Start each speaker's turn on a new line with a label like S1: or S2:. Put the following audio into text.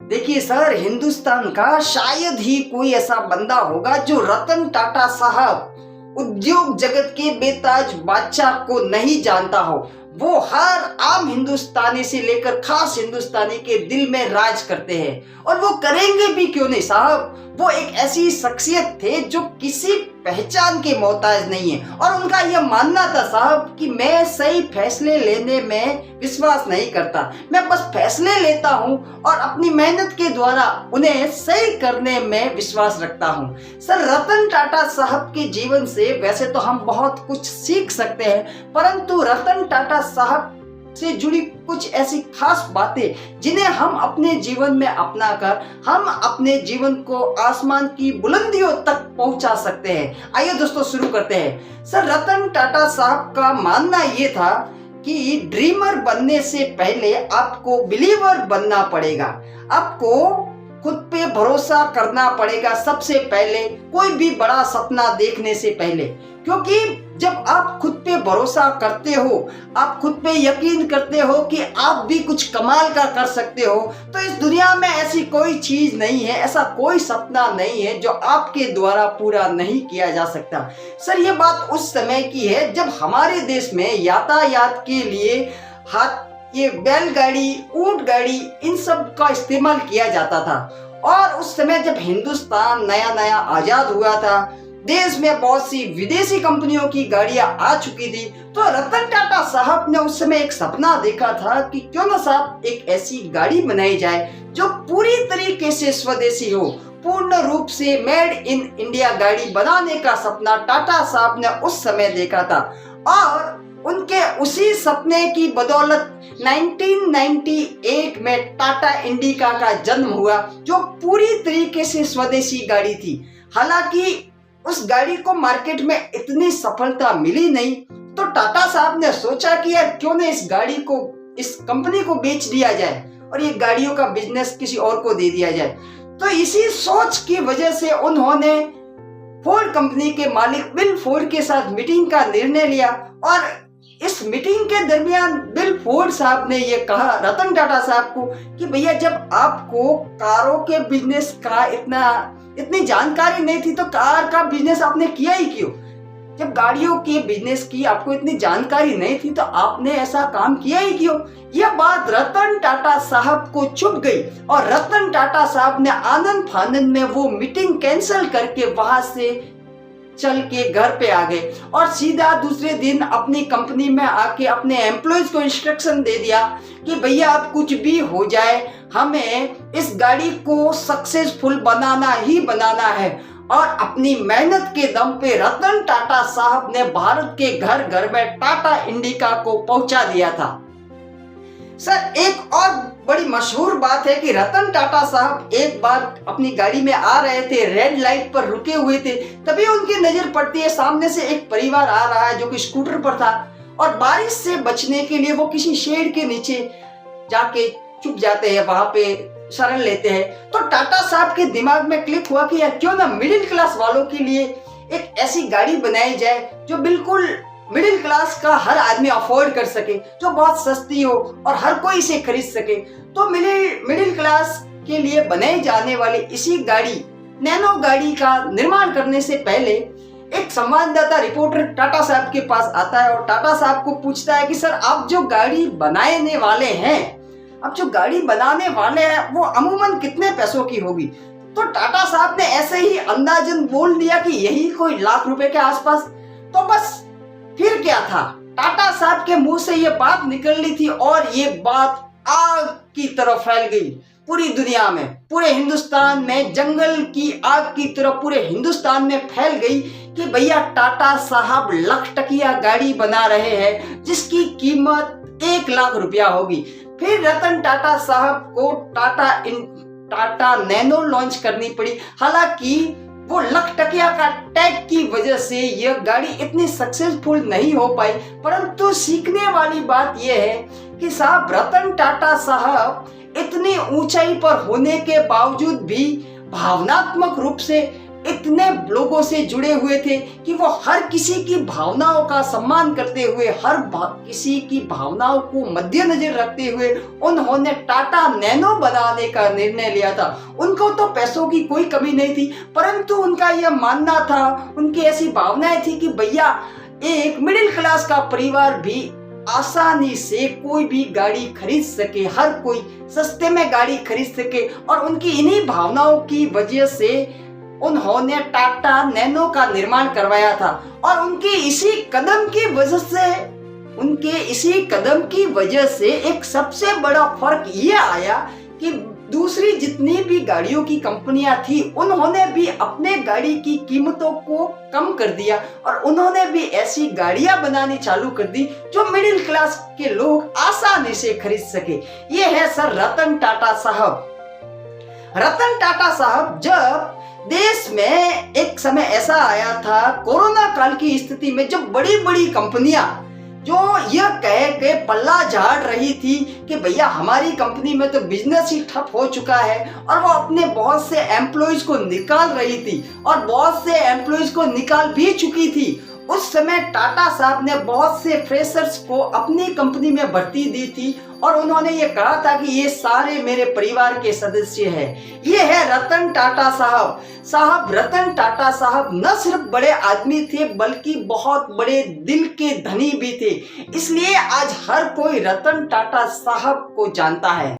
S1: देखिए सर, हिंदुस्तान का शायद ही कोई ऐसा बंदा होगा जो रतन टाटा साहब उद्योग जगत के बेताज बादशाह को नहीं जानता हो। वो हर आम हिंदुस्तानी से लेकर खास हिंदुस्तानी के दिल में राज करते हैं, और वो करेंगे भी क्यों नहीं साहब। वो एक ऐसी शख्सियत थे जो किसी पहचान के मोहताज नहीं है, और उनका यह मानना था साहब कि मैं सही फैसले लेने में विश्वास नहीं करता, मैं बस फैसले लेता हूं और अपनी मेहनत के द्वारा उन्हें सही करने में विश्वास रखता हूं। सर, रतन टाटा साहब के जीवन से वैसे तो हम बहुत कुछ सीख सकते हैं, परंतु रतन टाटा साहब से जुड़ी कुछ ऐसी खास बातें जिन्हें हम अपने जीवन में अपनाकर हम अपने जीवन को आसमान की बुलंदियों तक पहुंचा सकते हैं। आइए दोस्तों, शुरू करते हैं। सर, रतन टाटा साहब का मानना यह था कि ड्रीमर बनने से पहले आपको बिलीवर बनना पड़ेगा, आपको खुद पे भरोसा करना पड़ेगा सबसे पहले, कोई भी बड़ा सपना देखने से पहले। क्योंकि जब आप खुद पे भरोसा करते हो, आप खुद पे यकीन करते हो कि आप भी कुछ कमाल का कर सकते हो, तो इस दुनिया में ऐसी कोई चीज नहीं है, ऐसा कोई सपना नहीं है जो आपके द्वारा पूरा नहीं किया जा सकता। सर, ये बात उस समय की है जब हमारे देश में यातायात के लिए ये बैलगाड़ी, ऊंट गाड़ी, इन सब का इस्तेमाल किया जाता था। और उस समय जब हिंदुस्तान नया नया आजाद हुआ था, देश में बहुत सी विदेशी कंपनियों की गाड़ियां आ चुकी थी, तो रतन टाटा साहब ने उस समय एक सपना देखा था कि क्यों ना साहब एक ऐसी गाड़ी बनाई जाए जो पूरी तरीके से स्वदेशी हो। पूर्ण रूप से मेड इन इंडिया गाड़ी बनाने का सपना टाटा साहब ने उस समय देखा था, और उनके उसी सपने की बदौलत 1998 में टाटा इंडिका का जन्म हुआ, जो पूरी तरीके से स्वदेशी गाड़ी थी। हालांकि उस गाड़ी को मार्केट में इतनी सफलता मिली नहीं, तो टाटा साहब ने सोचा कि यार क्यों ना इस गाड़ी को, इस कंपनी को बेच दिया जाए और ये गाड़ियों का बिजनेस किसी और को दे दिया जाए। तो इसी सोच की वजह से उन्होंने फोर्ड कंपनी के मालिक बिल फोर्ड के साथ मीटिंग का निर्णय लिया, और इस मीटिंग के दरमियान बिल फोर्ड साहब ने ये कहा रतन टाटा साहब को कि भैया, जब आपको कारों के बिजनेस का इतनी जानकारी नहीं थी तो कार का बिजनेस आपने किया ही क्यों? जब गाड़ियों के बिजनेस की आपको इतनी जानकारी नहीं थी तो आपने ऐसा काम किया ही क्यों? यह बात रतन टाटा साहब को चुभ गई, और रतन टाटा साहब ने आनंद फानंद में वो मीटिंग कैंसिल करके वहां से चल के घर पे आ गए, और सीधा दूसरे दिन अपनी कंपनी में आके अपने एम्प्लॉयज को इंस्ट्रक्शन दे दिया कि भैया, अब कुछ भी हो जाए, हमें इस गाड़ी को सक्सेसफुल बनाना ही बनाना है। और अपनी मेहनत के दम पे रतन टाटा साहब ने भारत के घर घर में टाटा इंडिका को पहुंचा दिया था। सर, एक और बड़ी मशहूर बात है कि रतन टाटा साहब एक बार अपनी गाड़ी में आ रहे थे, रेड लाइट पर रुके हुए थे, तभी उनकी नजर पड़ती है सामने से एक परिवार आ रहा है जो कि स्कूटर पर था, और बारिश से बचने के लिए वो किसी शेड के नीचे जाके छुप जाते हैं, वहां पे शरण लेते हैं। तो टाटा साहब के दिमाग में क्लिक हुआ कि यार क्यों ना मिडिल क्लास वालों के लिए एक ऐसी गाड़ी बनाई जाए जो बिल्कुल मिडिल क्लास का हर आदमी अफोर्ड कर सके, जो बहुत सस्ती हो और हर कोई इसे खरीद सके। तो मिडिल क्लास के लिए बनाई जाने वाली इसी गाड़ी, नैनो गाड़ी का निर्माण करने से पहले एक संवाददाता रिपोर्टर टाटा साहब के पास आता है और टाटा साहब को पूछता है कि सर, आप जो गाड़ी बनाने वाले हैं, अब जो गाड़ी बनाने वाले हैं वो अमूमन कितने पैसों की होगी? तो टाटा साहब ने ऐसे ही अंदाजन बोल दिया कि यही कोई लाख रुपए के आसपास। तो बस फिर क्या था, टाटा साहब के मुंह से ये बात निकल ली थी, और ये बात आग की तरह फैल गई पूरी दुनिया में, पूरे हिंदुस्तान में जंगल की आग की तरह पूरे हिंदुस्तान में फैल गई कि भैया, टाटा साहब लाख टकिया गाड़ी बना रहे हैं जिसकी कीमत 1 लाख रुपया होगी। फिर रतन टाटा साहब को टाटा नैनो लॉन्च करनी पड़ी। हालांकि वो लाख टकिया का टैग की वजह से यह गाड़ी इतनी सक्सेसफुल नहीं हो पाई, परंतु सीखने वाली बात यह है कि साहब, रतन टाटा साहब इतनी ऊंचाई पर होने के बावजूद भी भावनात्मक रूप से इतने लोगों से जुड़े हुए थे कि वो हर किसी की भावनाओं का सम्मान करते हुए, किसी की भावनाओं को मद्देनजर रखते हुए उन्होंने टाटा नैनो बनाने का निर्णय लिया था। उनको तो पैसों की कोई कमी नहीं थी, परंतु उनका यह मानना था, उनकी ऐसी भावनाएं थी कि भैया एक मिडिल क्लास का परिवार भी आसानी से कोई भी गाड़ी खरीद सके, हर कोई सस्ते में गाड़ी खरीद सके। और उनकी इन्हीं भावनाओं की वजह से उन्होंने टाटा नैनो का निर्माण करवाया था। और उनके इसी कदम की वजह से एक सबसे बड़ा फर्क ये आया कि दूसरी जितनी भी गाड़ियों की कंपनियां थी उन्होंने भी अपने गाड़ी की कीमतों को कम कर दिया और उन्होंने भी ऐसी गाड़ियां बनानी चालू कर दी जो मिडिल क्लास के लोग आसानी से खरीद सके। ये है सर रतन टाटा साहब। रतन टाटा साहब, जब देश में एक समय ऐसा आया था कोरोना काल की स्थिति में, जब बड़ी बड़ी कंपनियां जो यह कह के पल्ला झाड़ रही थी कि भैया हमारी कंपनी में तो बिजनेस ही ठप हो चुका है, और वो अपने बहुत से एम्प्लॉइज को निकाल रही थी और बहुत से एम्प्लॉइज को निकाल भी चुकी थी, उस समय टाटा साहब ने बहुत से फ्रेशर्स को अपनी कंपनी में भर्ती दी थी और उन्होंने ये कहा था कि ये सारे मेरे परिवार के सदस्य हैं। ये है रतन टाटा साहब। रतन टाटा साहब न सिर्फ बड़े आदमी थे बल्कि बहुत बड़े दिल के धनी भी थे, इसलिए आज हर कोई रतन टाटा साहब को जानता है।